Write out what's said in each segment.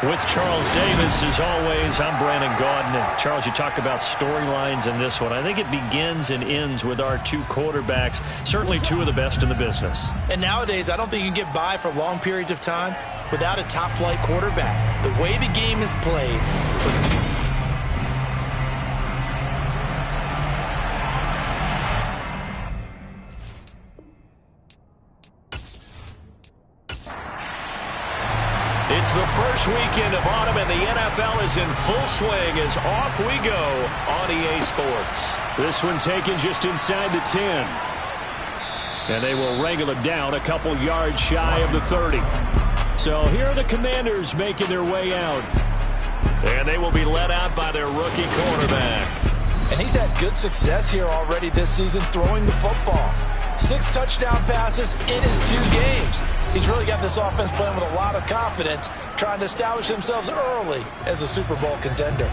With Charles Davis, as always, I'm Brandon Gaudin. Charles, you talk about storylines in this one. I think it begins and ends with our two quarterbacks, certainly two of the best in the business. And nowadays, I don't think you can get by for long periods of time without a top-flight quarterback. The way the game is played. It's the first weekend of autumn, and the NFL is in full swing as off we go on EA Sports. This one taken just inside the 10. And they will wrangle it down a couple yards shy of the 30. So here are the Commanders making their way out. And they will be led out by their rookie quarterback. And he's had good success here already this season throwing the football. 6 touchdown passes in his 2 games. He's really got this offense playing with a lot of confidence, trying to establish themselves early as a Super Bowl contender.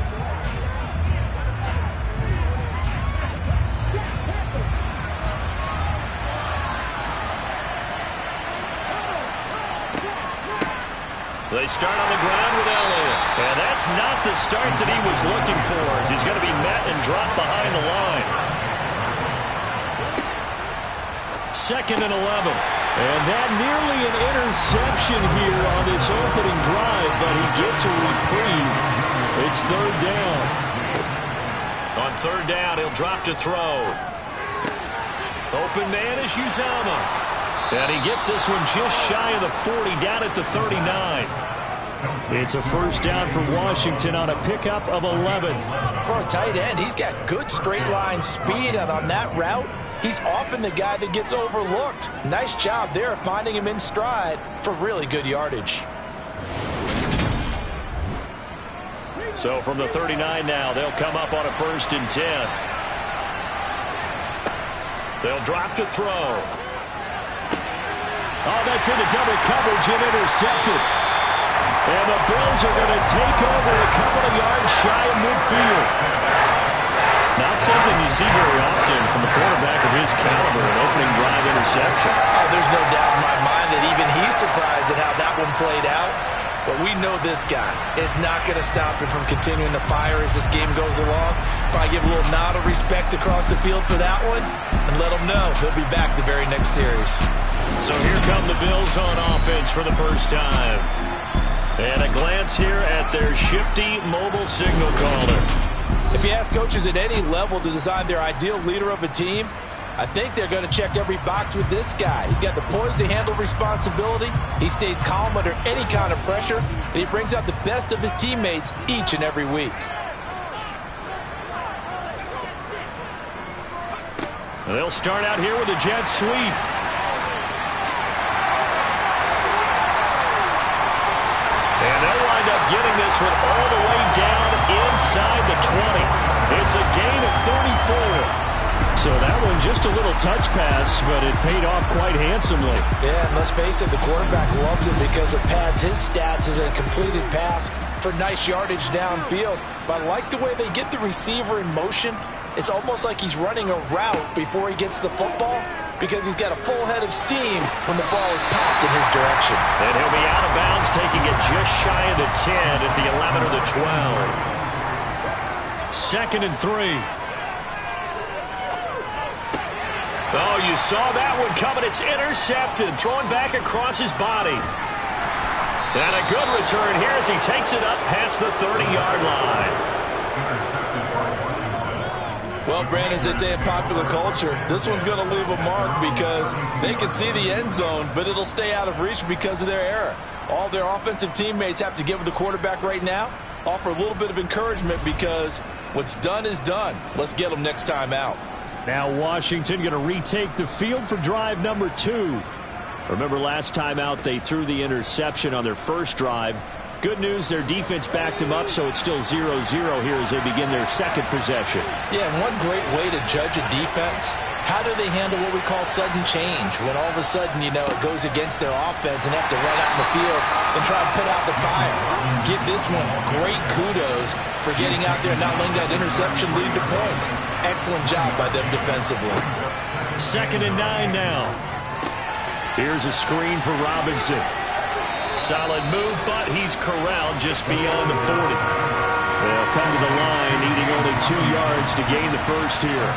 They start on the ground with Elliott. And that's not the start that he was looking for, as he's going to be met and dropped behind the line. 2nd and 11. And that nearly an interception here on this opening drive, but he gets a reprieve. It's 3rd down. On 3rd down, he'll drop to throw. Open man is Uzomah. And he gets this one just shy of the 40, down at the 39. It's a 1st down for Washington on a pickup of 11. For a tight end, he's got good straight line speed, and on that route, he's often the guy that gets overlooked. Nice job there finding him in stride for really good yardage. So from the 39 now, they'll come up on a 1st and 10. They'll drop to throw. Oh, that's into double coverage and intercepted. And the Bills are going to take over a couple of yards shy of midfield. Not something you see very often from a quarterback of his caliber, an opening drive interception. Oh, there's no doubt in my mind that even he's surprised at how that one played out. But we know this guy is not going to stop him from continuing to fire as this game goes along. Probably give a little nod of respect across the field for that one and let him know he'll be back the very next series. So here come the Bills on offense for the first time. And a glance here at their shifty mobile signal caller. If you ask coaches at any level to design their ideal leader of a team, I think they're going to check every box with this guy. He's got the poise to handle responsibility. He stays calm under any kind of pressure, and he brings out the best of his teammates each and every week. They'll start out here with a jet sweep. And they'll wind up getting this one all the way down inside the 20. It's a gain of 34. So that one just a little touch pass, but it paid off quite handsomely. Yeah, and let's face it, the quarterback loves it because it pads his stats as a completed pass for nice yardage downfield. But I like the way they get the receiver in motion. It's almost like he's running a route before he gets the football, because he's got a full head of steam when the ball is popped in his direction. And he'll be out of bounds, taking it just shy of the 10 at the 11 or the 12. 2nd and 3. Oh, you saw that one coming. It's intercepted, thrown back across his body. And a good return here as he takes it up past the 30-yard line. Well, Brandon, as they say in popular culture, this one's going to leave a mark because they can see the end zone, but it'll stay out of reach because of their error. All their offensive teammates have to give the quarterback right now, offer a little bit of encouragement because what's done is done. Let's get them next time out. Now Washington going to retake the field for drive number 2. Remember last time out they threw the interception on their first drive. Good news, their defense backed them up, so it's still 0-0 here as they begin their second possession. Yeah, and one great way to judge a defense, how do they handle what we call sudden change? When all of a sudden, you know, it goes against their offense and have to run out in the field and try and put out the fire. Give this one great kudos for getting out there and not letting that interception lead to points. Excellent job by them defensively. 2nd and 9 now. Here's a screen for Robinson. Solid move, but he's corralled just beyond the 40. They'll come to the line, needing only 2 yards to gain the first here.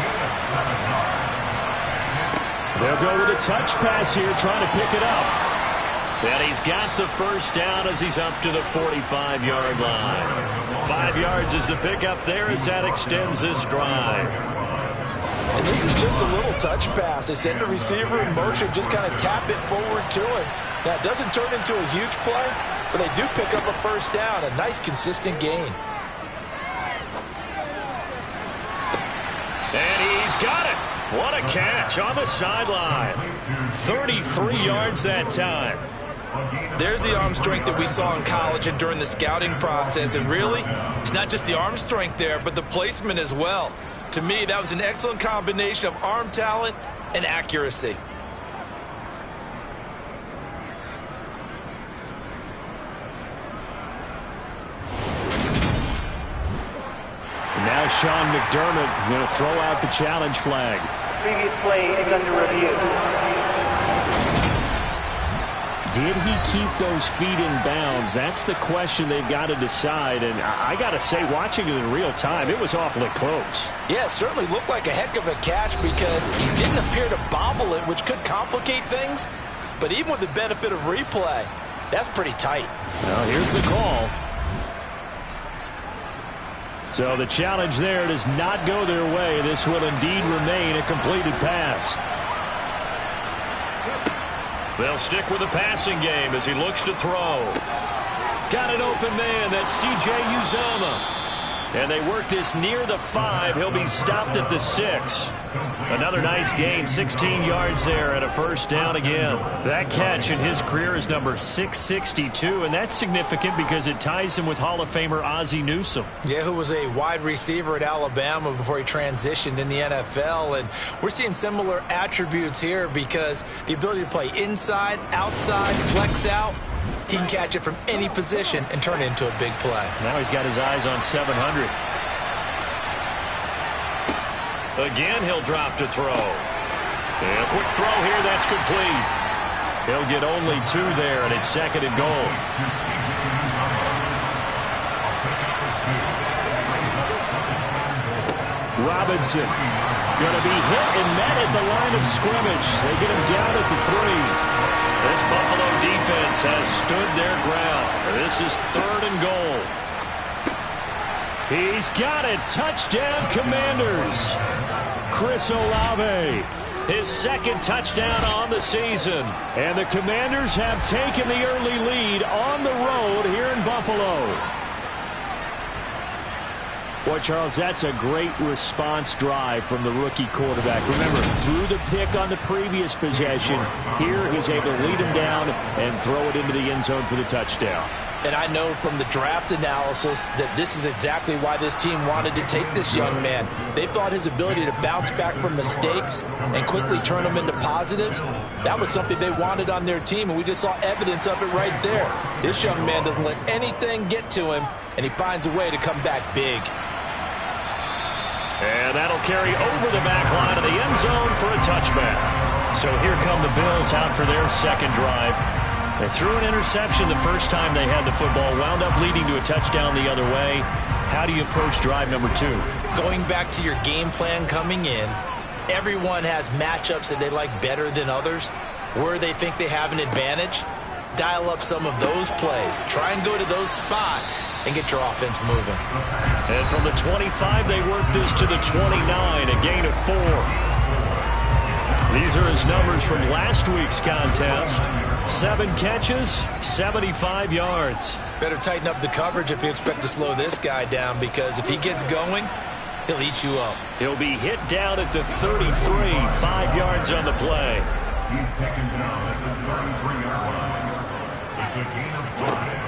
They'll go with a touch pass here, trying to pick it up. And he's got the first down as he's up to the 45-yard line. 5 yards is the pickup there as that extends this drive. And this is just a little touch pass. They send the receiver in motion, just kind of tap it forward to him. Now, it doesn't turn into a huge play, but they do pick up a first down. A nice, consistent gain. And he's got it. What a catch on the sideline. 33 yards that time. There's the arm strength that we saw in college and during the scouting process. And really, it's not just the arm strength there, but the placement as well. To me, that was an excellent combination of arm talent and accuracy. Now Sean McDermott is going to throw out the challenge flag. Previous play is under review. Did he keep those feet in bounds? That's the question they've got to decide. And I got to say, watching it in real time, it was awfully close. Yeah, it certainly looked like a heck of a catch because he didn't appear to bobble it, which could complicate things. But even with the benefit of replay, that's pretty tight. Well, here's the call. So the challenge there does not go their way. This will indeed remain a completed pass. They'll stick with the passing game as he looks to throw. Got an open man. That's C.J. Uzomah. And they work this near the 5. He'll be stopped at the 6. Another nice gain, 16 yards there and a first down again. That catch in his career is number 662, and that's significant because it ties him with Hall of Famer Ozzie Newsome. Yeah, who was a wide receiver at Alabama before he transitioned in the NFL. And we're seeing similar attributes here because the ability to play inside, outside, flex out, he can catch it from any position and turn it into a big play. Now he's got his eyes on 700. Again, he'll drop to throw. And a quick throw here, that's complete. He'll get only 2 there, and it's 2nd and goal. Robinson going to be hit and met at the line of scrimmage. They get him down at the 3. This Buffalo defense has stood their ground. This is 3rd and goal. He's got it. Touchdown, Commanders. Chris Olave, his 2nd touchdown on the season. And the Commanders have taken the early lead on the road here in Buffalo. Boy, Charles, that's a great response drive from the rookie quarterback. Remember, threw the pick on the previous possession. Here he's able to lead him down and throw it into the end zone for the touchdown. And I know from the draft analysis that this is exactly why this team wanted to take this young man. They thought his ability to bounce back from mistakes and quickly turn them into positives, that was something they wanted on their team, and we just saw evidence of it right there. This young man doesn't let anything get to him, and he finds a way to come back big. And that'll carry over the back line of the end zone for a touchback. So here come the Bills out for their 2nd drive. They threw an interception the first time they had the football, wound up leading to a touchdown the other way. How do you approach drive number 2? Going back to your game plan coming in, everyone has matchups that they like better than others. Where they think they have an advantage, dial up some of those plays. Try and go to those spots and get your offense moving. And from the 25, they work this to the 29, a gain of 4. These are his numbers from last week's contest. 7 catches, 75 yards. Better tighten up the coverage if you expect to slow this guy down, because if he gets going, he'll eat you up. He'll be hit down at the 33, 5 yards on the play. He's taken down at the 33-yard line. It's a gain of 5.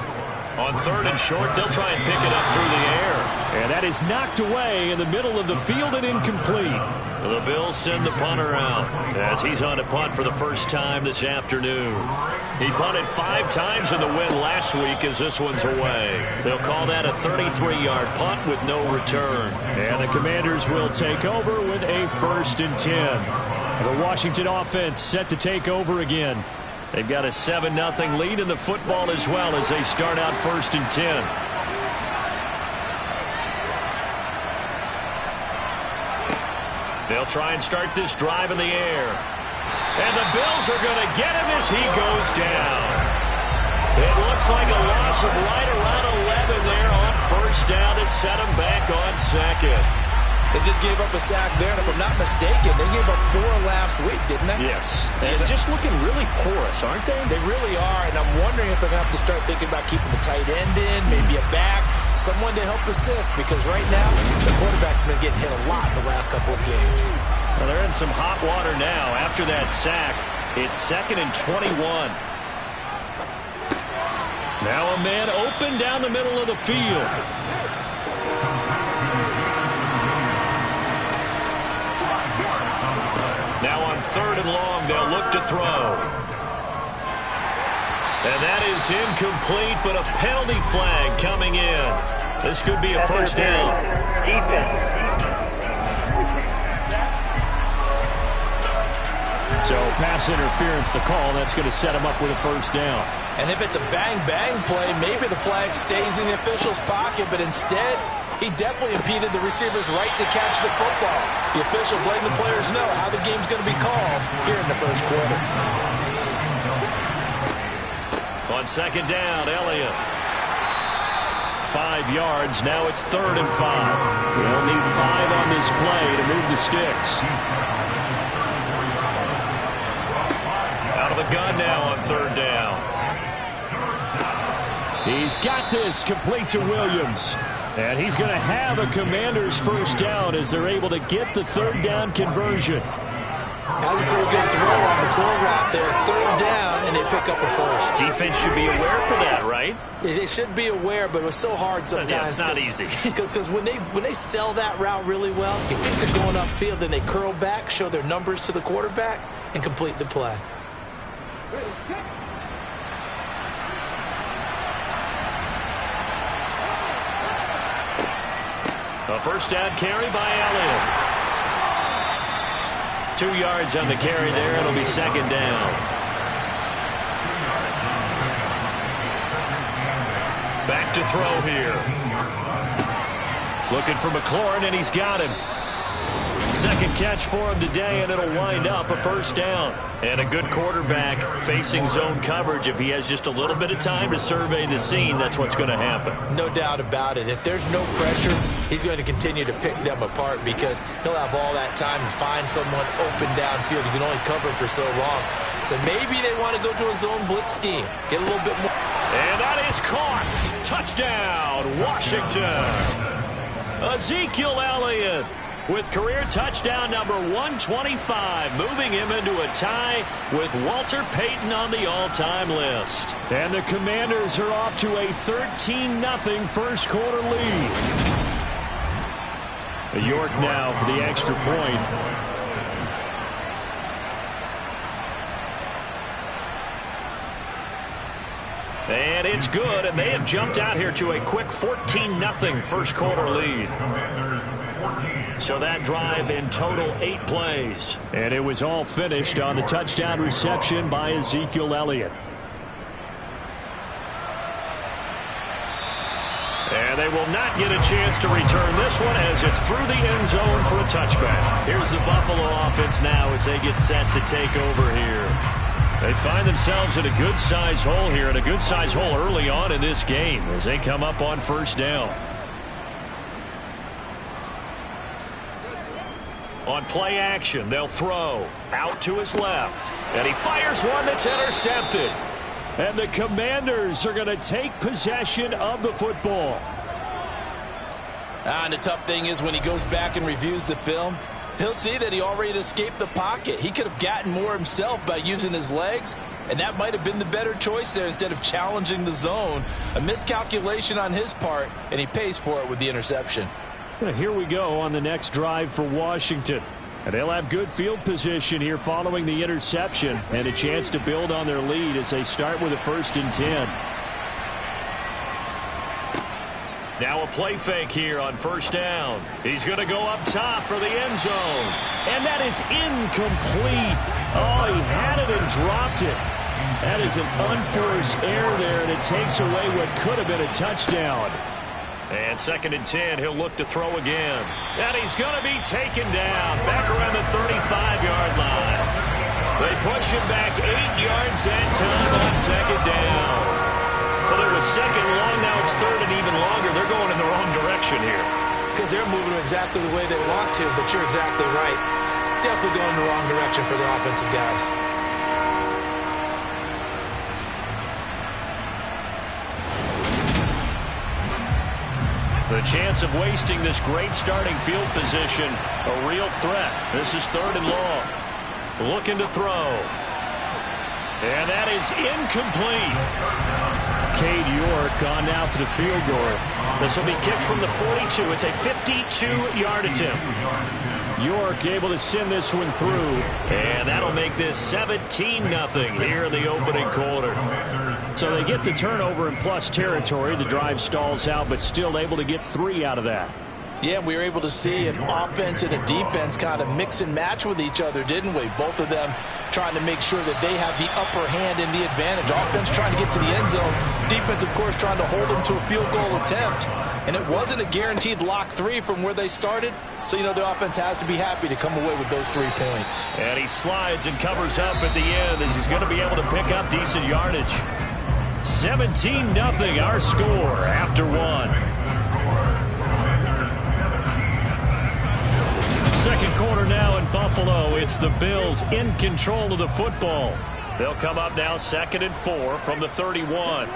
On 3rd and short, they'll try and pick it up through the air. And that is knocked away in the middle of the field and incomplete. The Bills send the punter out as he's on a punt for the first time this afternoon. He punted 5 times in the win last week as this one's away. They'll call that a 33-yard punt with no return. And the Commanders will take over with a 1st and 10. The Washington offense set to take over again. They've got a 7-0 lead in the football as well as they start out 1st and 10. They'll try and start this drive in the air. And the Bills are going to get him as he goes down. It looks like a loss of right around 11 there on 1st down to set him back on 2nd. They just gave up a sack there, and if I'm not mistaken, they gave up 4 last week, didn't they? Yes. And just looking really porous, aren't they? They really are, and I'm wondering if they're going to have to start thinking about keeping the tight end in, maybe a back, someone to help assist, because right now, the quarterback's been getting hit a lot in the last couple of games. Well, they're in some hot water now. After that sack, it's 2nd and 21. Now a man open down the middle of the field. Now on 3rd and long, they'll look to throw. And that is incomplete, but a penalty flag coming in. This could be a 1st down. So pass interference the call. That's going to set him up with a 1st down. And if it's a bang-bang play, maybe the flag stays in the official's pocket, but instead, he definitely impeded the receiver's right to catch the football. The officials letting the players know how the game's going to be called here in the 1st quarter. On 2nd down, Elliott. 5 yards. Now it's 3rd and 5. They'll need 5 on this play to move the sticks. Out of the gun now on 3rd down. He's got this complete to Williams. And he's going to have a Commanders 1st down as they're able to get the 3rd down conversion. Has a pretty good throw on the curl route there. 3rd down, and they pick up a 1st. Defense should be aware for that, right? They should be aware, but it was so hard sometimes. Yeah, it's not easy. Because when they sell that route really well, you think they're going upfield, then they curl back, show their numbers to the quarterback, and complete the play. A 1st down carry by Elliott. 2 yards on the carry there. It'll be 2nd down. Back to throw here. Looking for McLaurin, and he's got him. 2nd catch for him today, and it'll wind up a 1st down. And a good quarterback facing zone coverage. If he has just a little bit of time to survey the scene, that's what's going to happen. No doubt about it. If there's no pressure, he's going to continue to pick them apart because he'll have all that time to find someone open downfield. He can only cover for so long. So maybe they want to go to a zone blitz scheme. Get a little bit more. And that is caught. Touchdown, Washington. Ezekiel Elliott with career touchdown number 125, moving him into a tie with Walter Payton on the all-time list. And the Commanders are off to a 13-0 1st quarter lead. York now for the extra point. And it's good, and they have jumped out here to a quick 14-0 1st quarter lead. So that drive in total 8 plays. And it was all finished on the touchdown reception by Ezekiel Elliott. And they will not get a chance to return this one as it's through the end zone for a touchback. Here's the Buffalo offense now as they get set to take over here. They find themselves in a good-sized hole here, and a good-sized hole early on in this game as they come up on 1st down. On play action, they'll throw out to his left. And he fires one that's intercepted. And the Commanders are going to take possession of the football. And the tough thing is when he goes back and reviews the film, he'll see that he already escaped the pocket. He could have gotten more himself by using his legs, and that might have been the better choice there instead of challenging the zone. A miscalculation on his part, and he pays for it with the interception. Here we go on the next drive for Washington. And they'll have good field position here following the interception and a chance to build on their lead as they start with a 1st and 10. Now a play fake here on 1st down. He's going to go up top for the end zone. And that is incomplete. Oh, he had it and dropped it. That is an unforced error there, and it takes away what could have been a touchdown. And 2nd and 10, he'll look to throw again. And he's going to be taken down back around the 35-yard line. They push him back 8 yards that time on 2nd down. Well, it was 2nd long, now it's 3rd and even longer. They're going in the wrong direction here. Because they're moving exactly the way they want to, but you're exactly right. Definitely going in the wrong direction for the offensive guys. The chance of wasting this great starting field position, a real threat. This is 3rd and long. Looking to throw. And that is incomplete. Cade York on now for the field goal. This will be kicked from the 42. It's a 52-yard attempt. York able to send this one through. And that'll make this 17-0 here in the opening quarter. So they get the turnover in plus territory. The drive stalls out, but still able to get 3 out of that. Yeah, we were able to see an offense and a defense kind of mix and match with each other, didn't we? Both of them trying to make sure that they have the upper hand and the advantage. Offense trying to get to the end zone. Defense, of course, trying to hold them to a field goal attempt. And it wasn't a guaranteed lock 3 from where they started. So, you know, the offense has to be happy to come away with those 3 points. And he slides and covers up at the end as he's going to be able to pick up decent yardage. 17-0 our score after 1. Second quarter now in Buffalo. It's the Bills in control of the football. They'll come up now 2nd and 4 from the 31.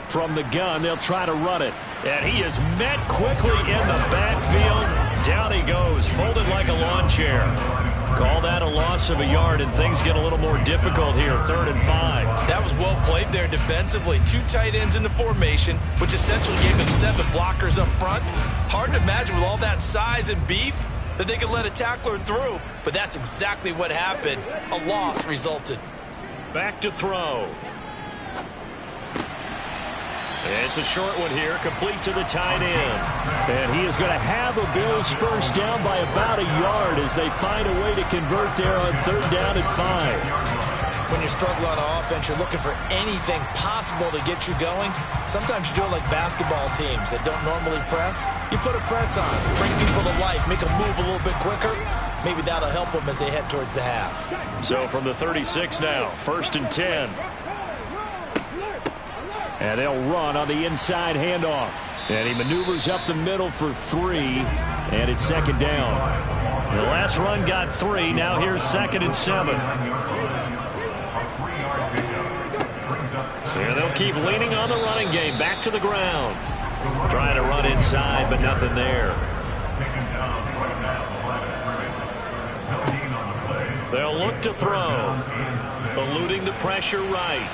From the gun, they'll try to run it. And he is met quickly in the backfield. Down he goes, folded like a lawn chair. Call that a loss of a yard, and things get a little more difficult here, 3rd and 5. That was well played there defensively. 2 tight ends in the formation, which essentially gave them 7 blockers up front. Hard to imagine with all that size and beef that they could let a tackler through, but that's exactly what happened. A loss resulted. Back to throw. It's a short one here, complete to the tight end. And he is going to have a Bills first down by about a yard as they find a way to convert there on 3rd down and 5. When you struggle on offense, you're looking for anything possible to get you going. Sometimes you do it like basketball teams that don't normally press. You put a press on, bring people to life, make them move a little bit quicker. Maybe that'll help them as they head towards the half. So from the 36 now, 1st and 10. And they'll run on the inside handoff. And he maneuvers up the middle for 3. And it's 2nd down. The last run got 3. Now here's 2nd and 7. And they'll keep leaning on the running game. Back to the ground. Trying to run inside, but nothing there. They'll look to throw. Eluding the pressure right.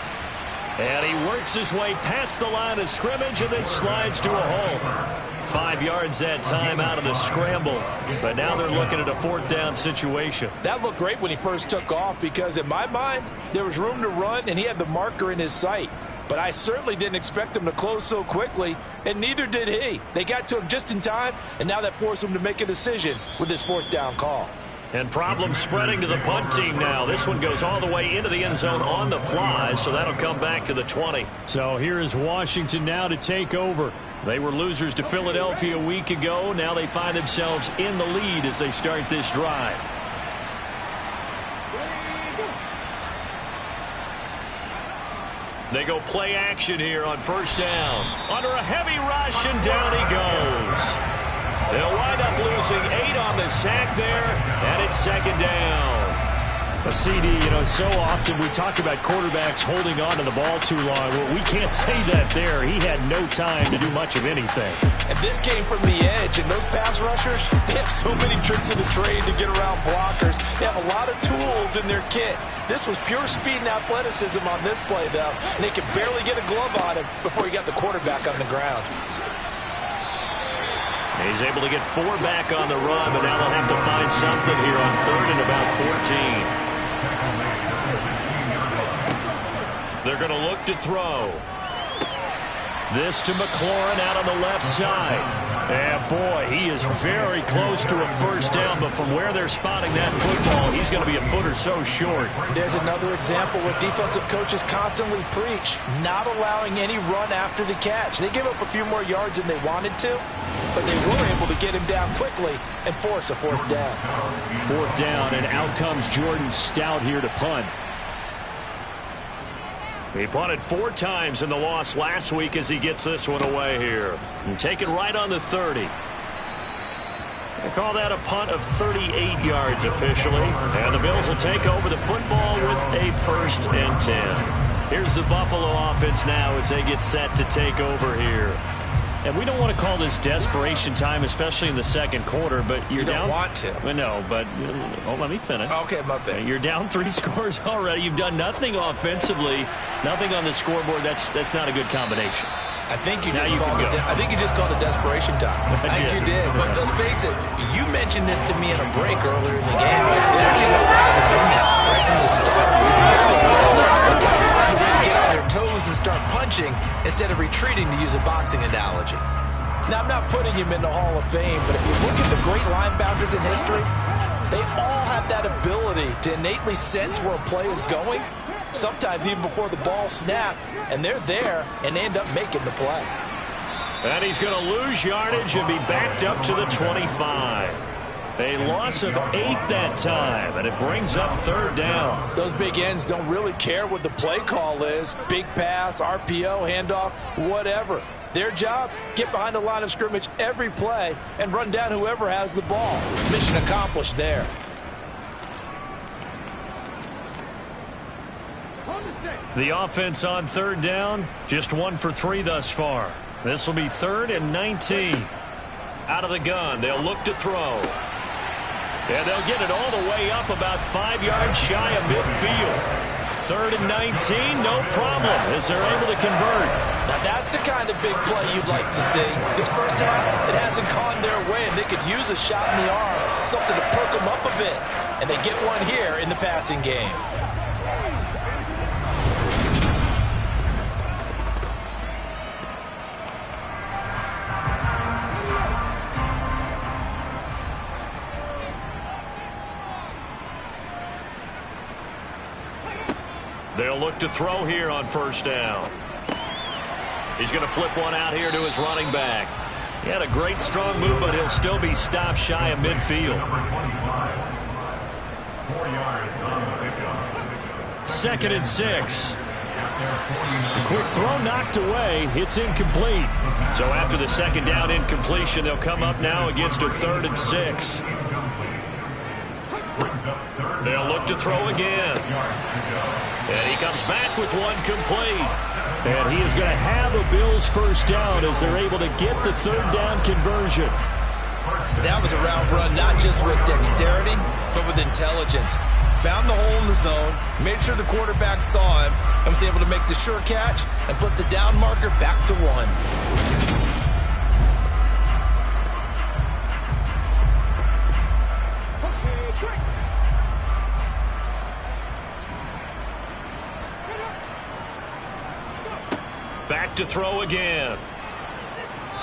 And he works his way past the line of scrimmage and then slides to a hole. 5 yards that time out of the scramble. But now they're looking at a 4th down situation. That looked great when he first took off because in my mind, there was room to run and he had the marker in his sight. But I certainly didn't expect him to close so quickly, and neither did he. They got to him just in time, and now that forced him to make a decision with this 4th down call. And problems spreading to the punt team now. This one goes all the way into the end zone on the fly, so that'll come back to the 20. So here is Washington now to take over. They were losers to Philadelphia a week ago. Now they find themselves in the lead as they start this drive. They go play action here on 1st down. Under a heavy rush, and down he goes. They'll wind up losing 8 on the sack there, and it's 2nd down. A CD, you know, so often we talk about quarterbacks holding on to the ball too long. Well, we can't say that there. He had no time to do much of anything. And this came from the edge, and those pass rushers, they have so many tricks in the trade to get around blockers. They have a lot of tools in their kit. This was pure speed and athleticism on this play, though, and they could barely get a glove on him before he got the quarterback on the ground. He's able to get 4 back on the run, but now they'll have to find something here on 3rd and about 14. They're going to look to throw. This to McLaurin out on the left side. Yeah, boy, he is very close to a first down, but from where they're spotting that football, he's going to be a foot or so short. There's another example where defensive coaches constantly preach, not allowing any run after the catch. They gave up a few more yards than they wanted to, but they were able to get him down quickly and force a fourth down. Fourth down, and out comes Jordan Stout here to punt. He punted 4 times in the loss last week as he gets this one away here. And take it right on the 30. They call that a punt of 38 yards officially. And the Bills will take over the football with a 1st and 10. Here's the Buffalo offense now as they get set to take over here. And we don't want to call this desperation time, especially in the second quarter, but you're down. You don't want to. Well, no, but let me finish. Okay, my bad. You're down 3 scores already. You've done nothing offensively, nothing on the scoreboard. That's not a good combination. I think you just called it desperation time. I think you did. But let's face it, you mentioned this to me in a break earlier in the game. The energy level hasn't been there right from the start. They've got to find a way to get on their toes and start punching instead of retreating, to use a boxing analogy. Now, I'm not putting him in the Hall of Fame, but if you look at the great linebackers in history, they all have that ability to innately sense where a play is going, sometimes even before the ball snapped, and they're there and they end up making the play. And he's going to lose yardage and be backed up to the 25. A loss of 8 that time, and it brings up 3rd down. Those big ends don't really care what the play call is. Big pass, RPO, handoff, whatever. Their job, get behind the line of scrimmage every play and run down whoever has the ball. Mission accomplished there. The offense on 3rd down, just 1 for 3 thus far. This will be 3rd and 19. Out of the gun, they'll look to throw. And they'll get it all the way up about 5 yards shy of midfield. 3rd and 19, no problem, as they're able to convert. Now that's the kind of big play you'd like to see. This first half, it hasn't gone their way, and they could use a shot in the arm, something to perk them up a bit. And they get one here in the passing game. They'll look to throw here on 1st down. He's going to flip one out here to his running back. He had a great strong move, but he'll still be stopped shy of midfield. 2nd and 6. A quick throw knocked away. It's incomplete. So after the 2nd down incompletion, they'll come up now against a 3rd and 6. They'll look to throw again. And he comes back with one complete. And he is going to have a Bills 1st down as they're able to get the 3rd down conversion. That was a route run not just with dexterity, but with intelligence. Found the hole in the zone, made sure the quarterback saw him, and was able to make the sure catch and flip the down marker back to 1. Back to throw again.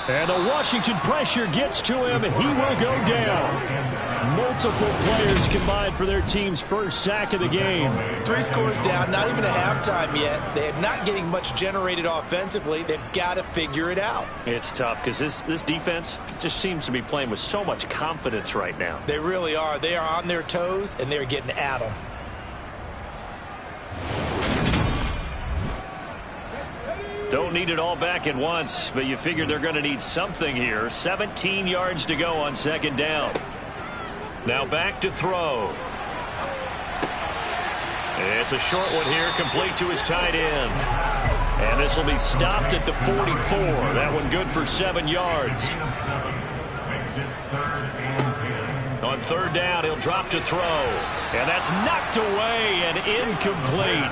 And the Washington pressure gets to him, and he will go down. Multiple players combined for their team's 1st sack of the game. 3 scores down, not even a halftime yet. They're not getting much generated offensively. They've got to figure it out. It's tough because this defense just seems to be playing with so much confidence right now. They really are. They are on their toes, and they're getting at them. Don't need it all back at once, but you figure they're going to need something here. 17 yards to go on 2nd down. Now back to throw. It's a short one here, complete to his tight end. And this will be stopped at the 44. That one good for 7 yards. On 3rd down, he'll drop to throw. And that's knocked away and incomplete.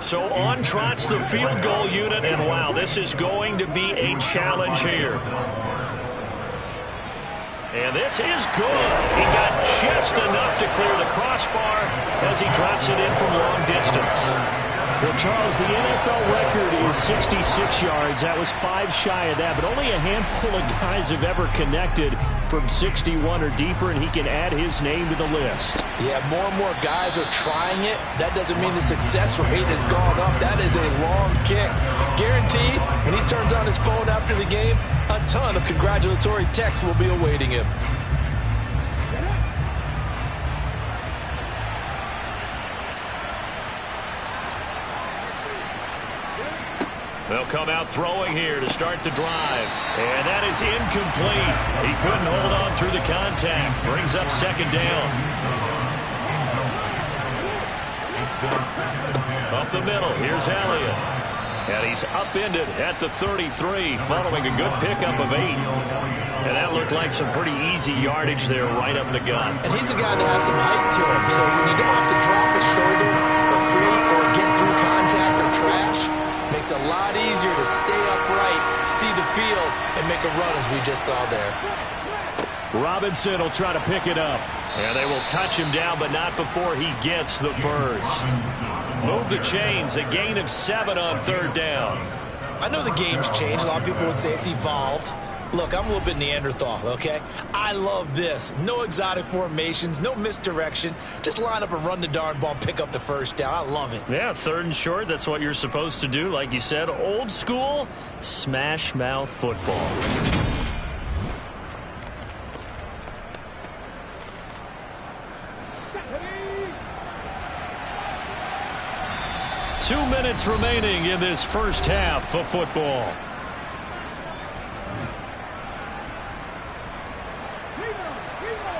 So on trots the field goal unit, and wow, this is going to be a challenge here. And this is good. He got just enough to clear the crossbar as he drops it in from long distance. Well, Charles, the NFL record is 66 yards. That was 5 shy of that, but only a handful of guys have ever connected from 61 or deeper, and he can add his name to the list. Yeah, more and more guys are trying it. That doesn't mean the success rate has gone up. That is a long kick. Guaranteed, when he turns on his phone after the game, a ton of congratulatory texts will be awaiting him. They'll come out throwing here to start the drive. And that is incomplete. He couldn't hold on through the contact. Brings up second down. Up the middle. Here's Elliott. And he's upended at the 33 following a good pickup of 8. And that looked like some pretty easy yardage there right up the gut. And he's a guy that has some height to him. So when you don't have to drop his shoulder or create or get through contact or trash, makes it a lot easier to stay upright, see the field, and make a run as we just saw there. Robinson will try to pick it up. And they will touch him down, but not before he gets the first. Move the chains, a gain of 7 on third down. I know the game's changed. A lot of people would say it's evolved. Look, I'm a little bit Neanderthal, okay? I love this. No exotic formations, no misdirection. Just line up and run the darn ball and pick up the first down. I love it. Yeah, third and short, that's what you're supposed to do. Like you said, old school, smash mouth football. Two minutes remaining in this first half of football.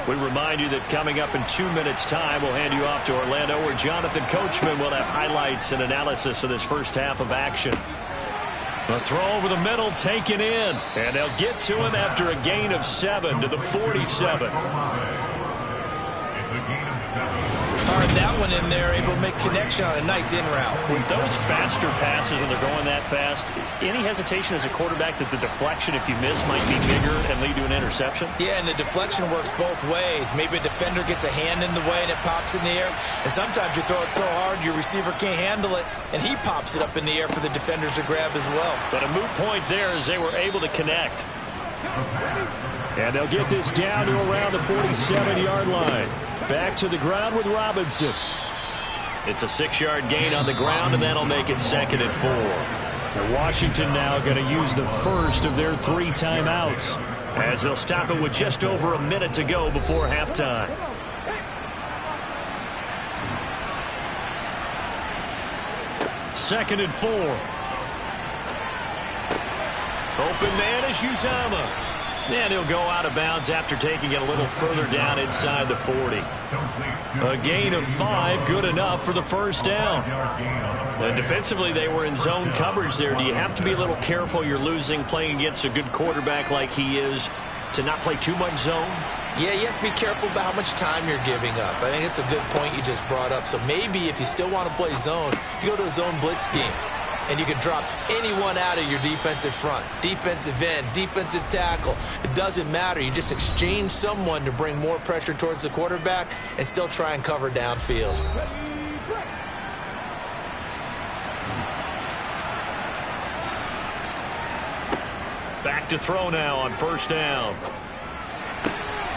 We remind you that coming up in 2 minutes' time, we'll hand you off to Orlando, where Jonathan Coachman will have highlights and analysis of this first half of action. A throw over the middle taken in, and they'll get to him after a gain of 7 to the 47. It's a gain of 7. Fired that one in there, able to make connection on a nice in route. With those faster passes and they're going that fast, any hesitation as a quarterback that the deflection, if you miss, might be bigger and lead to an interception? Yeah, and the deflection works both ways. Maybe a defender gets a hand in the way and it pops in the air. And sometimes you throw it so hard your receiver can't handle it, and he pops it up in the air for the defenders to grab as well. But a moot point there as they were able to connect. And they'll get this down to around the 47-yard line. Back to the ground with Robinson. It's a 6-yard gain on the ground, and that'll make it 2nd and 4. And Washington now going to use the first of their 3 timeouts, as they'll stop it with just over a minute to go before halftime. Second and 4. Open man is Uzomah. And he'll go out of bounds after taking it a little further down inside the 40. A gain of 5, good enough for the first down. And defensively, they were in zone coverage there. Do you have to be a little careful you're losing playing against a good quarterback like he is to not play too much zone? Yeah, you have to be careful about how much time you're giving up. I think it's a good point you just brought up. So maybe if you still want to play zone, you go to a zone blitz scheme. And you can drop anyone out of your defensive front, defensive end, defensive tackle. It doesn't matter. You just exchange someone to bring more pressure towards the quarterback and still try and cover downfield. Back to throw now on first down.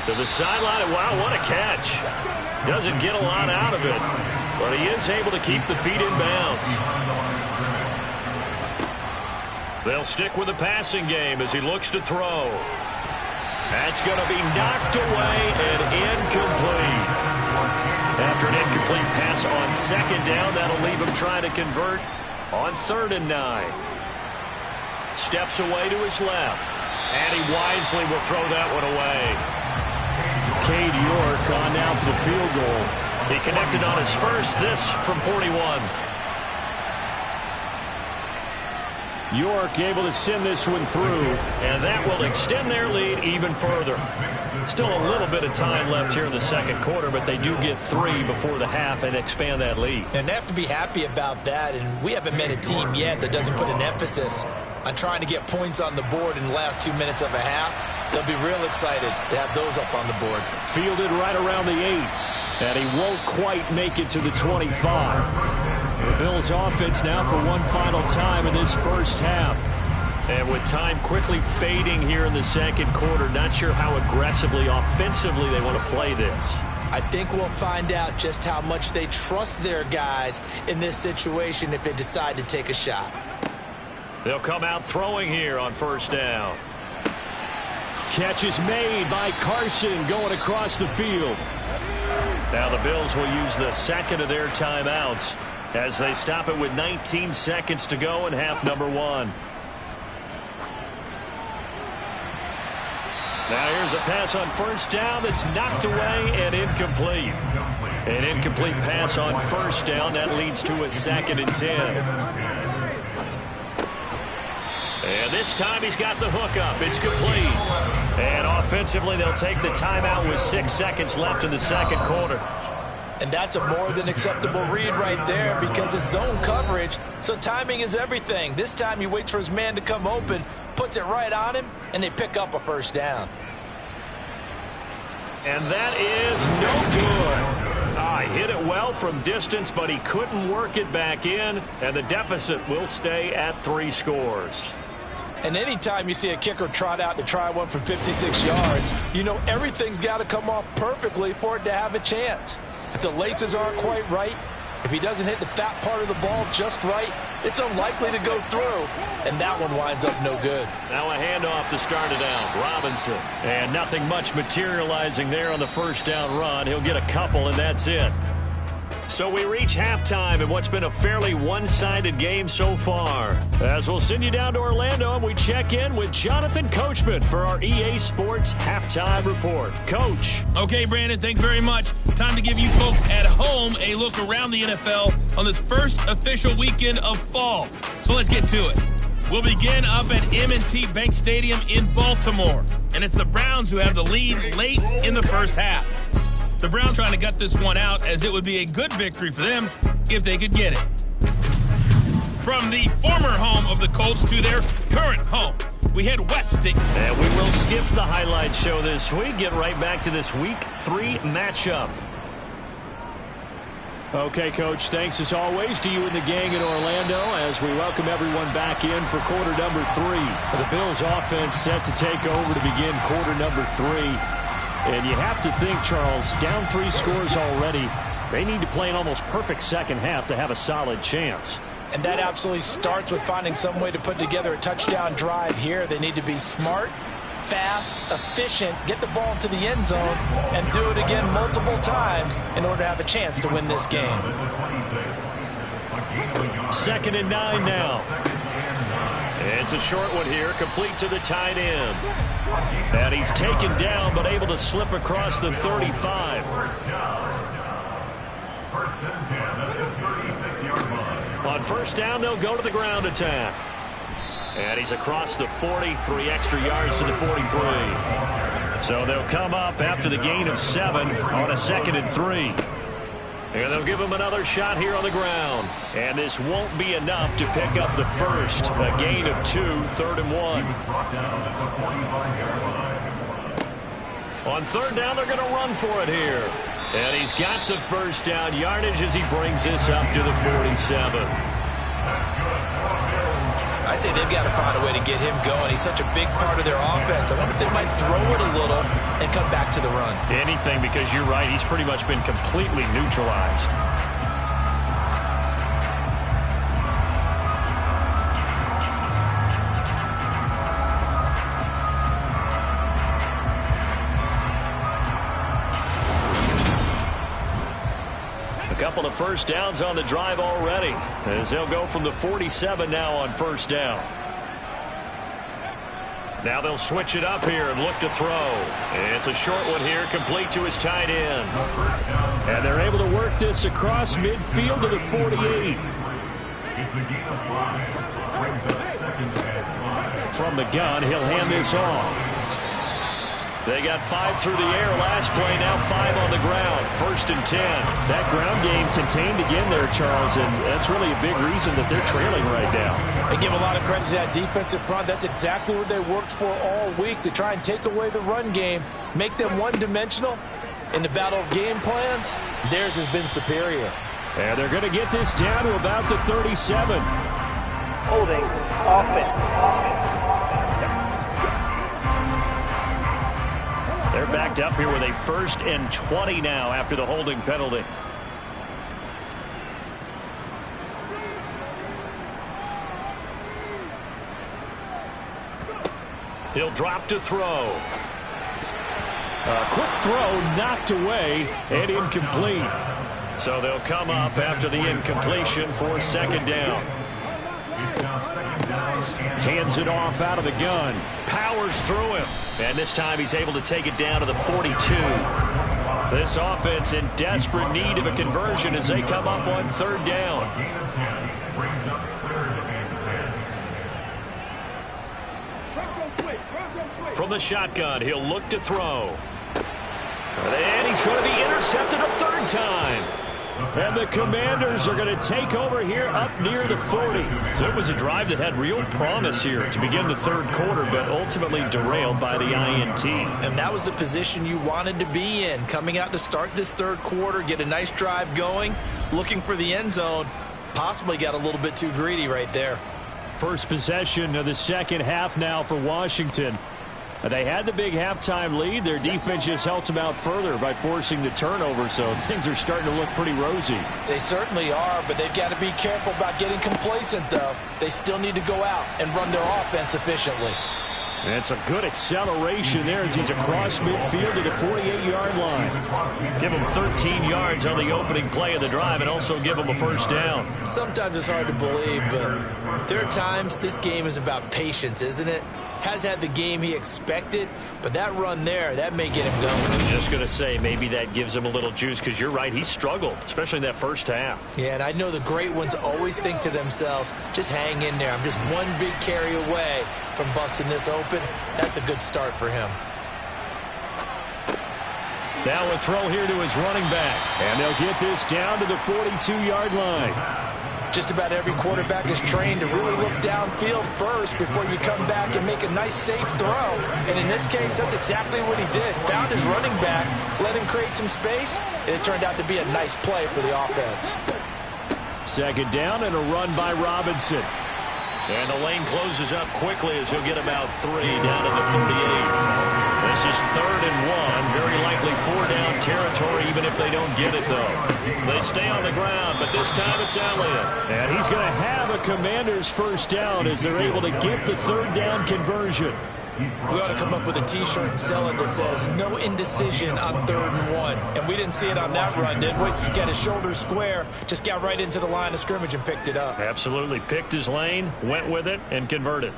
To the sideline. Wow, what a catch. Doesn't get a lot out of it, but he is able to keep the feet in bounds. They'll stick with the passing game as he looks to throw. That's going to be knocked away and incomplete. After an incomplete pass on second down, that'll leave him trying to convert on 3rd and 9. Steps away to his left, and he wisely will throw that one away. Cade York on now for the field goal. He connected on his first, this from 41. York able to send this one through, and that will extend their lead even further. Still a little bit of time left here in the second quarter, but they do get 3 before the half and expand that lead. And they have to be happy about that, and we haven't met a team yet that doesn't put an emphasis on trying to get points on the board in the last 2 minutes of a half. They'll be real excited to have those up on the board. Fielded right around the 8, and he won't quite make it to the 25. The Bills offense now for one final time in this first half. And with time quickly fading here in the second quarter, not sure how aggressively, offensively they want to play this. I think we'll find out just how much they trust their guys in this situation if they decide to take a shot. They'll come out throwing here on first down. Catch is made by Carson going across the field. Now the Bills will use the second of their timeouts as they stop it with 19 seconds to go in half number one. Now here's a pass on first down that's knocked away and incomplete. An incomplete pass on first down. That leads to a 2nd and 10. And this time he's got the hook up. It's complete. And offensively they'll take the timeout with 6 seconds left in the second quarter. And that's a more than acceptable read right there because it's zone coverage, so timing is everything. This time he waits for his man to come open, puts it right on him, and they pick up a first down. And that is no good. He hit it well from distance, but he couldn't work it back in, and the deficit will stay at 3 scores. And anytime you see a kicker trot out to try one from 56 yards, you know everything's got to come off perfectly for it to have a chance. If the laces aren't quite right, if he doesn't hit the fat part of the ball just right, it's unlikely to go through, and that one winds up no good. Now a handoff to start it out. Robinson. And nothing much materializing there on the first down run. He'll get a couple, and that's it. So we reach halftime in what's been a fairly one-sided game so far. As we'll send you down to Orlando, and we check in with Jonathan Coachman for our EA Sports Halftime Report. Coach. Okay, Brandon, thanks very much. Time to give you folks at home a look around the NFL on this first official weekend of fall. So let's get to it. We'll begin up at M&T Bank Stadium in Baltimore. And it's the Browns who have the lead late in the first half. The Browns trying to gut this one out as it would be a good victory for them if they could get it. From the former home of the Colts to their current home, we head west. And we will skip the highlight show this week. Get right back to this Week 3 matchup. Okay, Coach, thanks as always to you and the gang in Orlando as we welcome everyone back in for quarter number 3. The Bills offense set to take over to begin quarter number 3. And you have to think, Charles, down 3 scores already. They need to play an almost perfect second half to have a solid chance. And that absolutely starts with finding some way to put together a touchdown drive here. They need to be smart, fast, efficient, get the ball to the end zone, and do it again multiple times in order to have a chance to win this game. 2nd and 9 now. It's a short one here, complete to the tight end. And he's taken down, but able to slip across the 35. On first down, they'll go to the ground attack. And he's across the 40, 3 extra yards to the 43. So they'll come up after the gain of 7 on a 2nd and 3. And they'll give him another shot here on the ground. And this won't be enough to pick up the first. A gain of 2, 3rd and 1. On 3rd down, they're going to run for it here. And he's got the first down yardage as he brings this up to the 47. I'd say they've got to find a way to get him going. He's such a big part of their offense. I wonder if they might throw it a little and come back to the run. Anything, because you're right. He's pretty much been completely neutralized. Couple of first downs on the drive already as they'll go from the 47 now on first down. Now they'll switch it up here and look to throw. It's a short one here, complete to his tight end. And they're able to work this across midfield to the 48. From the gun, he'll hand this off. They got 5 through the air last play, now 5 on the ground. 1st and 10. That ground game contained again there, Charles, and that's really a big reason that they're trailing right now. They give a lot of credit to that defensive front. That's exactly what they worked for all week, to try and take away the run game, make them one-dimensional. In the battle of game plans, theirs has been superior. And they're going to get this down to about the 37. Holding offense. They're backed up here with a 1st and 20 now after the holding penalty. He'll drop to throw. A quick throw knocked away and incomplete. So they'll come up after the incompletion for 2nd down. Hands it off out of the gun. Powers through him. And this time he's able to take it down to the 42. This offense in desperate need of a conversion as they come up on 3rd down. From the shotgun, he'll look to throw. And he's going to be intercepted a 3rd time. And the Commanders are going to take over here up near the 40. So it was a drive that had real promise here to begin the 3rd quarter, but ultimately derailed by the INT. And that was the position you wanted to be in, coming out to start this 3rd quarter, get a nice drive going, looking for the end zone. Possibly got a little bit too greedy right there. First possession of the 2nd half now for Washington. They had the big halftime lead. Their defense just helped them out further by forcing the turnover, so things are starting to look pretty rosy. They certainly are, but they've got to be careful about getting complacent, though. They still need to go out and run their offense efficiently. And it's a good acceleration there as he's across midfield to the 48-yard line. Give him 13 yards on the opening play of the drive and also give him a 1st down. Sometimes it's hard to believe, but there are times this game is about patience, isn't it? Has had the game he expected, but that run there, that may get him going. Just going to say, maybe that gives him a little juice because you're right, he struggled, especially in that 1st half. Yeah, and I know the great ones always think to themselves, just hang in there. I'm just one big carry away from busting this open. That's a good start for him. Now a throw here to his running back, and they'll get this down to the 42-yard line. Just about every quarterback is trained to really look downfield first before you come back and make a nice, safe throw. And in this case, that's exactly what he did. Found his running back, let him create some space, and it turned out to be a nice play for the offense. 2nd down and a run by Robinson. And the lane closes up quickly as he'll get about 3 down to the 38. This is 3rd and 1. Very likely 4-down territory, even if they don't get it, though. They stay on the ground, but this time it's Elliott. And he's going to have a Commander's 1st down as they're able to get the 3rd down conversion. We ought to come up with a T-shirt and sell it that says, no indecision on 3rd and 1. And we didn't see it on that run, did we? Got his shoulders square, just got right into the line of scrimmage and picked it up. Absolutely. Picked his lane, went with it, and converted.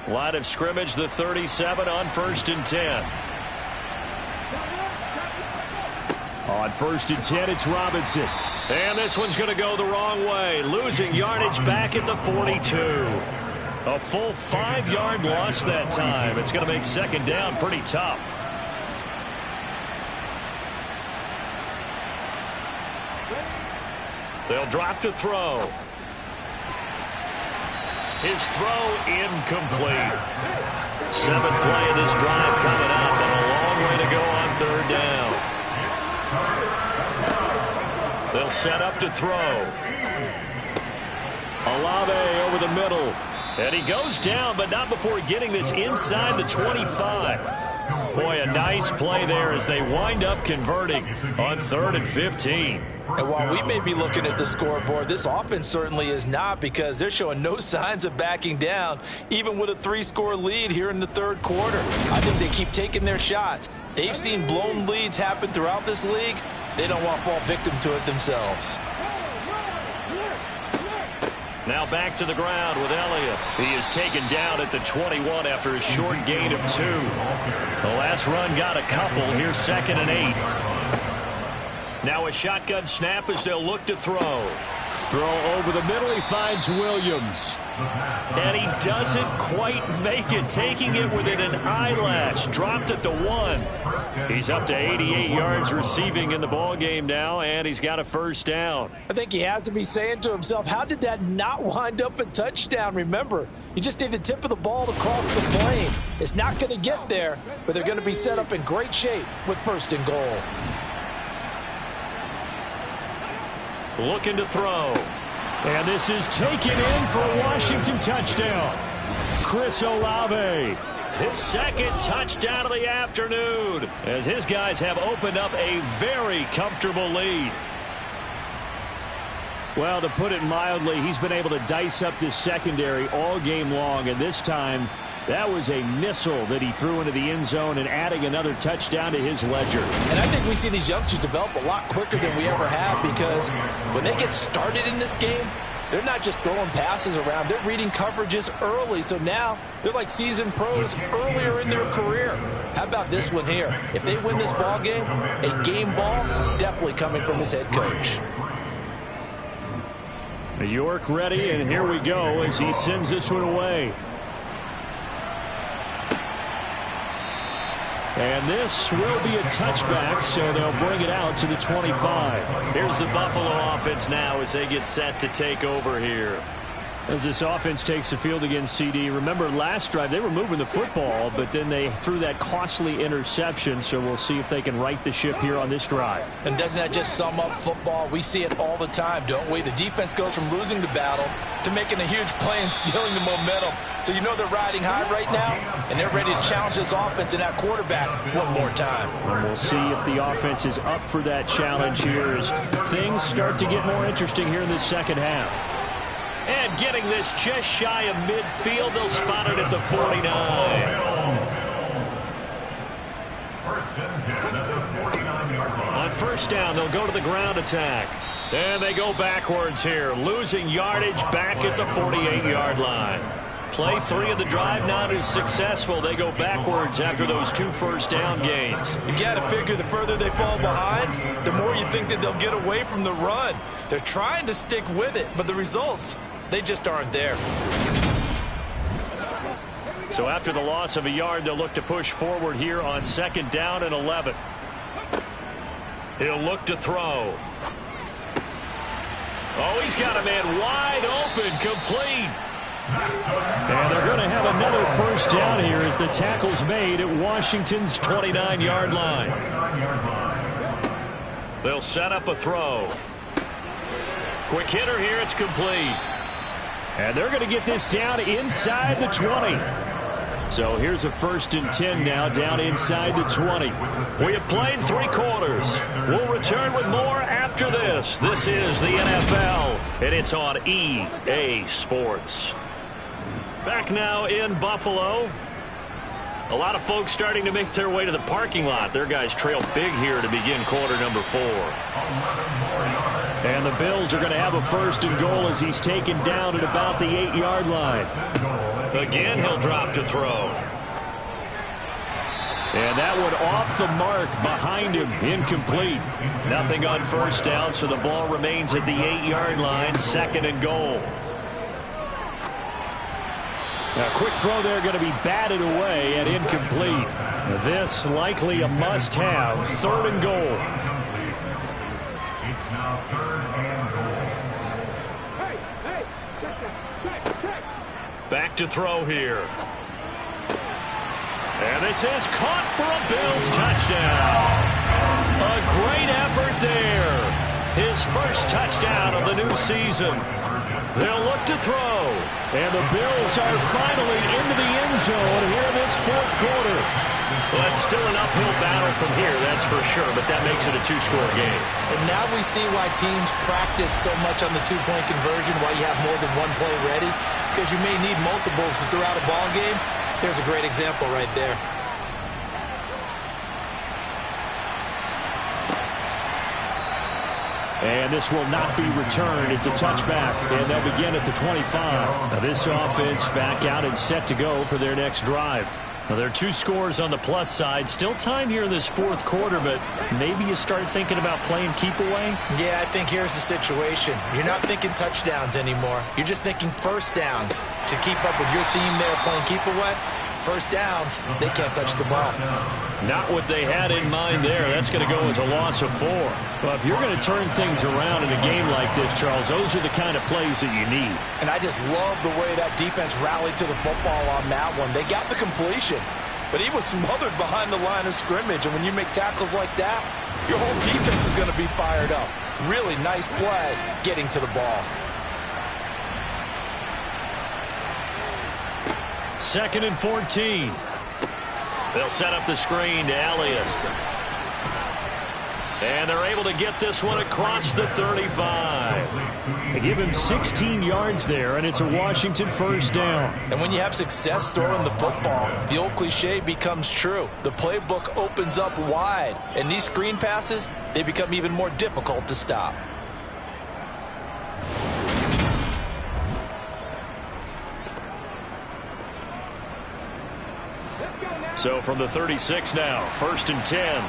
Line of scrimmage, the 37 on 1st and 10. On 1st and 10, it's Robinson. And this one's going to go the wrong way. Losing yardage back at the 42. A full 5-yard loss that time. It's going to make 2nd down pretty tough. They'll drop to throw. His throw incomplete. 7th play of this drive coming up, and a long way to go on 3rd down. They'll set up to throw. Olave over the middle. And he goes down, but not before getting this inside the 25. Boy, a nice play there as they wind up converting on 3rd and 15. And while we may be looking at the scoreboard, this offense certainly is not, because they're showing no signs of backing down, even with a 3-score lead here in the 3rd quarter. I think they keep taking their shots. They've seen blown leads happen throughout this league. They don't want to fall victim to it themselves. Now back to the ground with Elliott. He is taken down at the 21 after a short gain of 2. The last run got a couple. Here's 2nd and 8. Now a shotgun snap as they'll look to throw. Throw over the middle. He finds Williams. And he doesn't quite make it, taking it within an eyelash. Dropped at the 1. He's up to 88 yards receiving in the ball game now, and he's got a first down. I think he has to be saying to himself, how did that not wind up a touchdown? Remember, you just need the tip of the ball to cross the plane. It's not going to get there, but they're going to be set up in great shape with first and goal. Looking to throw. And this is taken in for a Washington touchdown. Chris Olave, his second touchdown of the afternoon, as his guys have opened up a very comfortable lead. Well, to put it mildly, he's been able to dice up this secondary all game long, and this time that was a missile that he threw into the end zone and adding another touchdown to his ledger. And I think we see these youngsters develop a lot quicker than we ever have, because when they get started in this game, they're not just throwing passes around. They're reading coverages early. So now they're like seasoned pros earlier in their career. How about this one here? If they win this ball game, a game ball definitely coming from his head coach. York ready, and here we go as he sends this one away. And this will be a touchback, so they'll bring it out to the 25. Here's the Buffalo offense now as they get set to take over here. As this offense takes the field against CD, remember last drive they were moving the football, but then they threw that costly interception, so we'll see if they can right the ship here on this drive. And doesn't that just sum up football? We see it all the time, don't we? The defense goes from losing the battle to making a huge play and stealing the momentum. So you know they're riding high right now, and they're ready to challenge this offense and that quarterback one more time. And we'll see if the offense is up for that challenge here as things start to get more interesting here in the second half. And getting this just shy of midfield, they'll spot it at the 49. On first down, they'll go to the ground attack. And they go backwards here, losing yardage back at the 48-yard line. Play 3 of the drive not as successful. They go backwards after those 2 first down gains. You've got to figure the further they fall behind, the more you think that they'll get away from the run. They're trying to stick with it, but the results, they just aren't there. So after the loss of a yard, they'll look to push forward here on second down and 11. He'll look to throw. Oh, he's got a man wide open, complete. And they're going to have another first down here as the tackle's made at Washington's 29-yard line. They'll set up a throw. Quick hitter here, it's complete. And they're going to get this down inside the 20. So here's a 1st and 10 now, down inside the 20. We have played 3 quarters. We'll return with more after this. This is the NFL, and it's on EA Sports. Back now in Buffalo. A lot of folks starting to make their way to the parking lot. Their guys trail big here to begin quarter number 4. And the Bills are going to have a 1st and goal as he's taken down at about the 8-yard line. Again, he'll drop to throw. And that one off the mark behind him, incomplete. Nothing on first down, so the ball remains at the 8-yard line, 2nd and goal. Now, quick throw there going to be batted away and incomplete. This likely a must-have, 3rd and goal. It's now 3rd and goal. Back to throw here. And this is caught for a Bills touchdown. A great effort there. His first touchdown of the new season. They'll look to throw. And the Bills are finally into the end zone here in this 4th quarter. Well, it's still an uphill battle from here, that's for sure, but that makes it a 2-score game. And now we see why teams practice so much on the 2-point conversion, why you have more than one play ready, because you may need multiples throughout a ball game. There's a great example right there. And this will not be returned. It's a touchback, and they'll begin at the 25. Now this offense back out and set to go for their next drive. Well, there are 2 scores on the plus side. Still time here in this fourth quarter, but maybe you start thinking about playing keep away? Yeah, I think here's the situation. You're not thinking touchdowns anymore. You're just thinking first downs. To keep up with your theme there, playing keep away, first downs, they can't touch the ball. Not what they had in mind there. That's going to go as a loss of 4. Well, if you're going to turn things around in a game like this, Charles, those are the kind of plays that you need. And I just love the way that defense rallied to the football on that one. They got the completion, but he was smothered behind the line of scrimmage. And when you make tackles like that, your whole defense is going to be fired up. Really nice play getting to the ball. 2nd and 14. They'll set up the screen to Elliott. And they're able to get this one across the 35. They give him 16 yards there, and it's a Washington first down. And when you have success throwing the football, the old cliche becomes true. The playbook opens up wide, and these screen passes, they become even more difficult to stop. So from the 36 now, 1st and 10.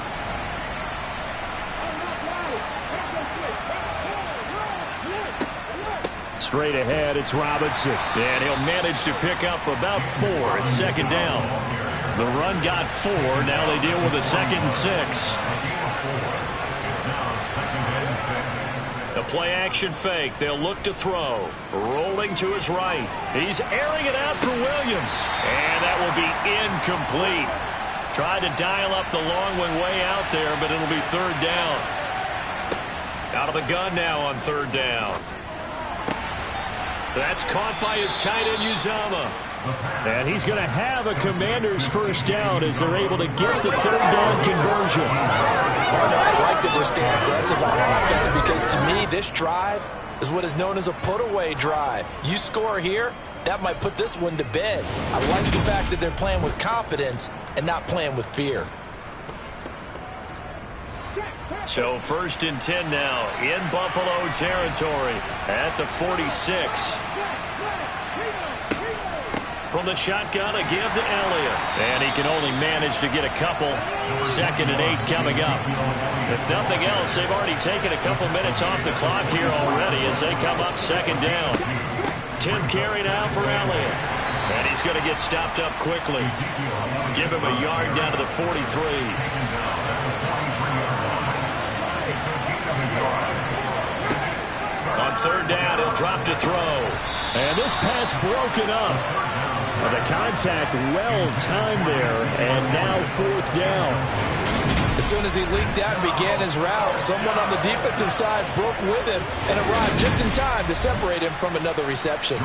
Straight ahead, it's Robinson. And he'll manage to pick up about 4 at 2nd down. The run got 4. Now they deal with a 2nd and 6. The play-action fake. They'll look to throw. Rolling to his right. He's airing it out for Williams. And that will be incomplete. Tried to dial up the long one way out there, but it'll be 3rd down. Out of the gun now on 3rd down. That's caught by his tight end, Uzomah. And he's going to have a Commander's first down as they're able to get the 3rd down conversion. I like that they're staying aggressive on offense because to me this drive is what is known as a put-away drive. You score here, that might put this one to bed. I like the fact that they're playing with confidence and not playing with fear. So 1st and 10 now in Buffalo territory at the 46. From the shotgun, a give to Elliott. And he can only manage to get a couple. 2nd and 8 coming up. If nothing else, they've already taken a couple minutes off the clock here already as they come up 2nd down. 10th carry now for Elliott. And he's going to get stopped up quickly. Give him a yard down to the 43. On 3rd down, he'll drop to throw. And this pass broken up. The contact well-timed there, and now 4th down. As soon as he leaked out and began his route, someone on the defensive side broke with him and arrived just in time to separate him from another reception.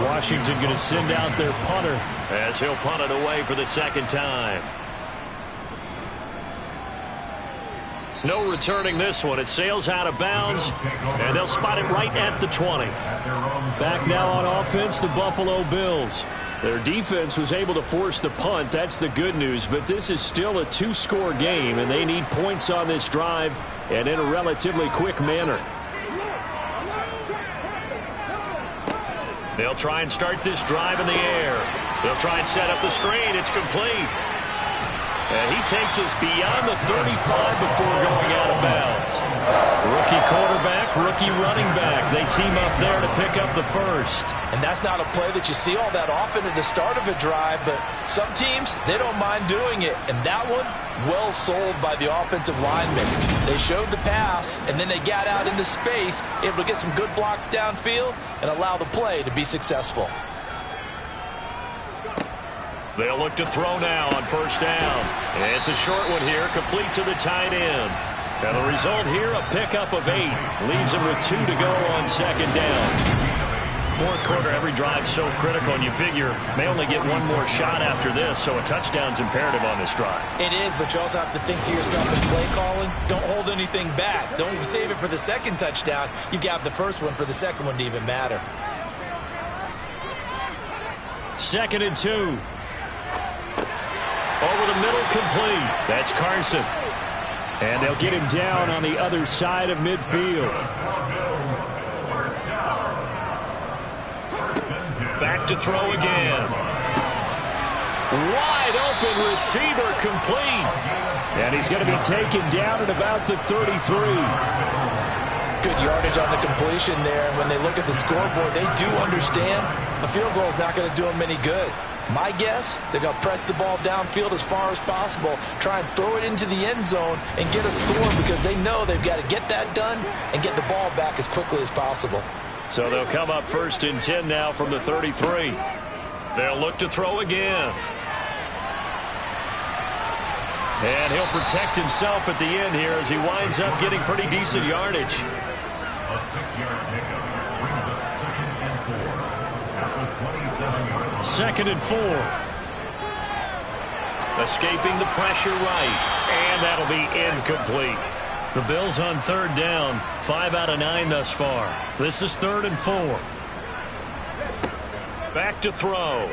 Washington going to send out their punter as he'll punt it away for the 2nd time. No returning this one. It sails out of bounds, and they'll spot it right at the 20. Back now on offense, the Buffalo Bills. Their defense was able to force the punt. That's the good news, but this is still a 2-score game, and they need points on this drive and in a relatively quick manner. They'll try and start this drive in the air. They'll try and set up the screen. It's complete. And he takes us beyond the 35 before going out of bounds. Rookie quarterback, rookie running back. They team up there to pick up the first. And that's not a play that you see all that often at the start of a drive, but some teams, they don't mind doing it. And that one, well sold by the offensive lineman. They showed the pass, and then they got out into space, able to get some good blocks downfield and allow the play to be successful. They'll look to throw now on 1st down. It's a short one here, complete to the tight end. And the result here, a pickup of 8. Leaves him with 2 to go on 2nd down. 4th quarter, every drive so critical, and you figure may only get one more shot after this, so a touchdown's imperative on this drive. It is, but you also have to think to yourself in play calling, don't hold anything back. Don't save it for the 2nd touchdown. You got the first one for the 2nd one to even matter. 2nd and 2. Over the middle, complete. That's Carson. And they'll get him down on the other side of midfield. Back to throw again. Wide open receiver complete. And he's going to be taken down at about the 33. Good yardage on the completion there. And when they look at the scoreboard, they do understand a field goal is not going to do them any good. My guess, they're going to press the ball downfield as far as possible, try and throw it into the end zone and get a score because they know they've got to get that done and get the ball back as quickly as possible. So they'll come up 1st and 10 now from the 33. They'll look to throw again. And he'll protect himself at the end here as he winds up getting pretty decent yardage. A 6-yard pickup brings up 2nd and 4 at the 27-yard line. 2nd and 4. Escaping the pressure right. And that'll be incomplete. The Bills on 3rd down. 5 out of 9 thus far. This is 3rd and 4. Back to throw.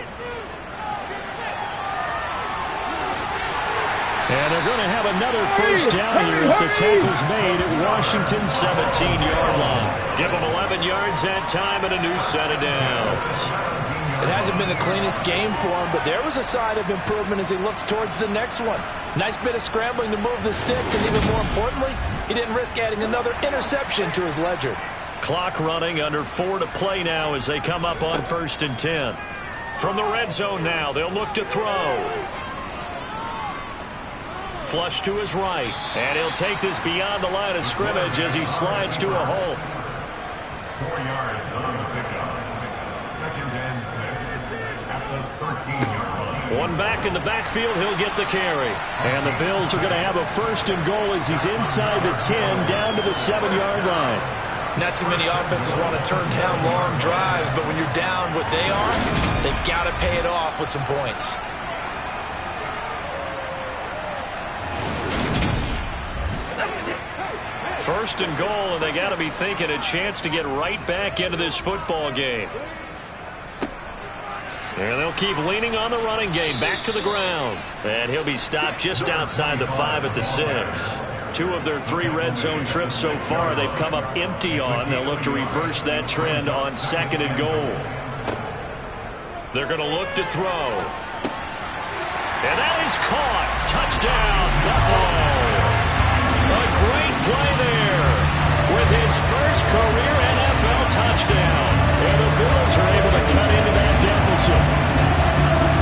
And they're going to have another 1st down here as the tackle's made at Washington's 17-yard line. Give them 11 yards that time and a new set of downs. It hasn't been the cleanest game for him, but there was a sign of improvement as he looks towards the next one. Nice bit of scrambling to move the sticks, and even more importantly, he didn't risk adding another interception to his ledger. Clock running, under 4 to play now as they come up on 1st and 10. From the red zone now, they'll look to throw. Flush to his right, and he'll take this beyond the line of scrimmage as he slides to a hole. 4 yards on the pickup. 2nd and 6 at the 13-yard line. One back in the backfield, he'll get the carry. And the Bills are going to have a 1st and goal as he's inside the 10 down to the 7-yard line. Not too many offenses want to turn down long drives, but when you're down what they are, they've got to pay it off with some points. First and goal, and they got to be thinking a chance to get right back into this football game. And they'll keep leaning on the running game back to the ground. And he'll be stopped just outside the 5 at the 6. 2 of their 3 red zone trips so far they've come up empty on. They'll look to reverse that trend on 2nd and goal. They're going to look to throw. And that is caught. Touchdown, Buffalo. A great play there with his first career NFL touchdown. And the Bills are able to cut into that deficit.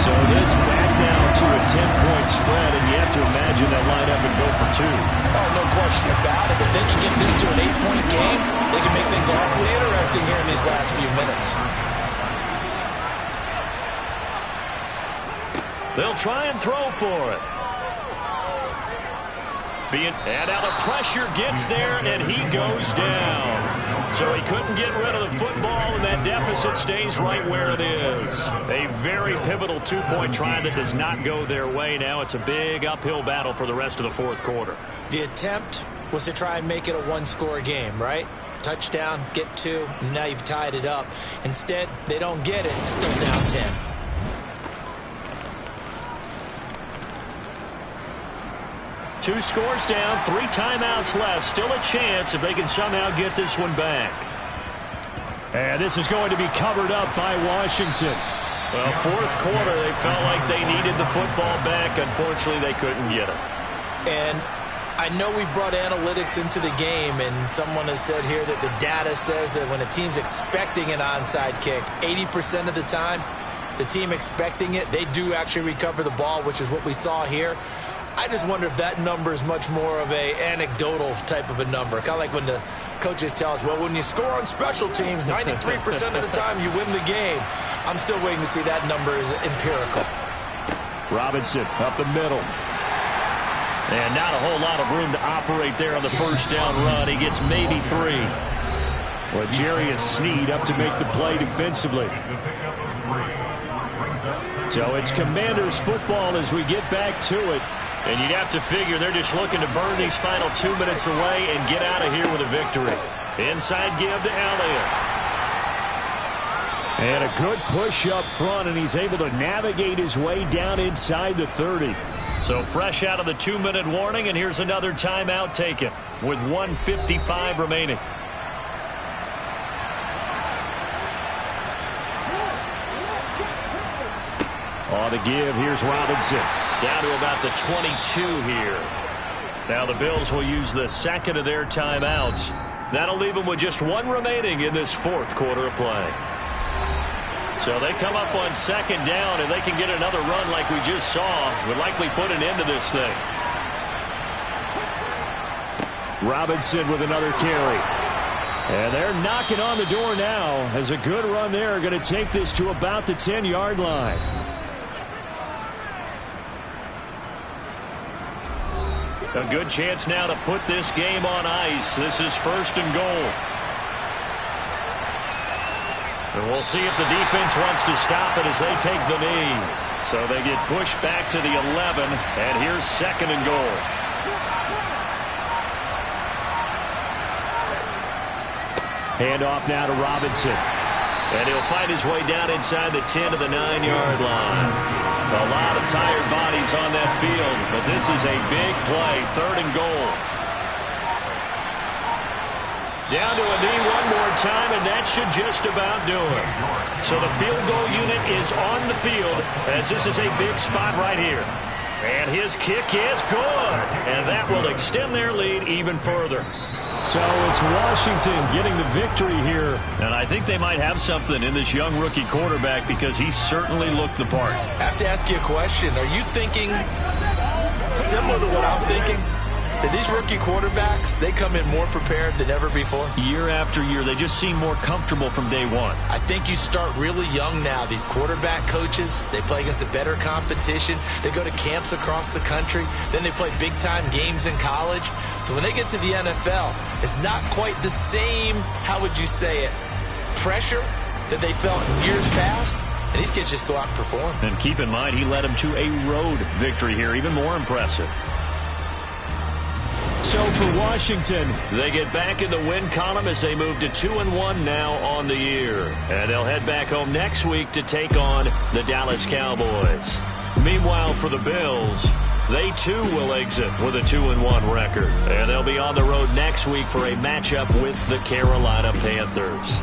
So this back now to a 10-point spread, and you have to imagine they'll line up and go for 2. Oh, no question about it. If they can get this to an 8-point game, they can make things awfully interesting here in these last few minutes. They'll try and throw for it. And now the pressure gets there, and he goes down. So he couldn't get rid of the football, and that deficit stays right where it is. A very pivotal 2-point try that does not go their way. Now it's a big uphill battle for the rest of the 4th quarter. The attempt was to try and make it a 1-score game, right? Touchdown, get 2, and now you've tied it up. Instead, they don't get it, still down 10. Two scores down, 3 timeouts left. Still a chance if they can somehow get this one back. And this is going to be covered up by Washington. Well, 4th quarter, they felt like they needed the football back. Unfortunately, they couldn't get it. And I know we brought analytics into the game, and someone has said here that the data says that when a team's expecting an onside kick, 80% of the time, the team expecting it, they do actually recover the ball, which is what we saw here. I just wonder if that number is much more of a anecdotal type of a number. Kind of like when the coaches tell us, well, when you score on special teams, 93% of the time you win the game. I'm still waiting to see that number is empirical. Robinson up the middle. And not a whole lot of room to operate there on the 1st down run. He gets maybe 3. Well, Jarius Sneed up to make the play defensively. So it's Commanders football as we get back to it. And you'd have to figure they're just looking to burn these final 2 minutes away and get out of here with a victory. Inside give to Elliott. And a good push up front, and he's able to navigate his way down inside the 30. So fresh out of the 2-minute warning, and here's another timeout taken with 1:55 remaining. On the give, here's Robinson. Down to about the 22 here. Now the Bills will use the second of their timeouts. That'll leave them with just one remaining in this fourth quarter of play. So they come up on second down, and they can get another run like we just saw. Would likely put an end to this thing. Robinson with another carry. And they're knocking on the door now as a good run there. Going to take this to about the 10-yard line. A good chance now to put this game on ice. This is first and goal. And we'll see if the defense wants to stop it as they take the knee. So they get pushed back to the 11, and here's second and goal. Handoff now to Robinson. And he'll find his way down inside the 10 to the 9-yard line. A lot of tired bodies on that field, but this is a big play, third and goal. Down to a knee one more time, and that should just about do it. So the field goal unit is on the field, as this is a big spot right here. And his kick is good, and that will extend their lead even further. So it's Washington getting the victory here. And I think they might have something in this young rookie quarterback because he certainly looked the part. I have to ask you a question. Are you thinking similar to what I'm thinking? That these rookie quarterbacks, they come in more prepared than ever before? Year after year, they just seem more comfortable from day one. I think you start really young now. These quarterback coaches, they play against a better competition. They go to camps across the country. Then they play big-time games in college. So when they get to the NFL, it's not quite the same, how would you say it, pressure that they felt in years past. And these kids just go out and perform. And keep in mind, he led them to a road victory here, even more impressive. So for Washington, they get back in the win column as they move to 2-1 now on the year. And they'll head back home next week to take on the Dallas Cowboys. Meanwhile, for the Bills, they too will exit with a 2-1 record. And they'll be on the road next week for a matchup with the Carolina Panthers.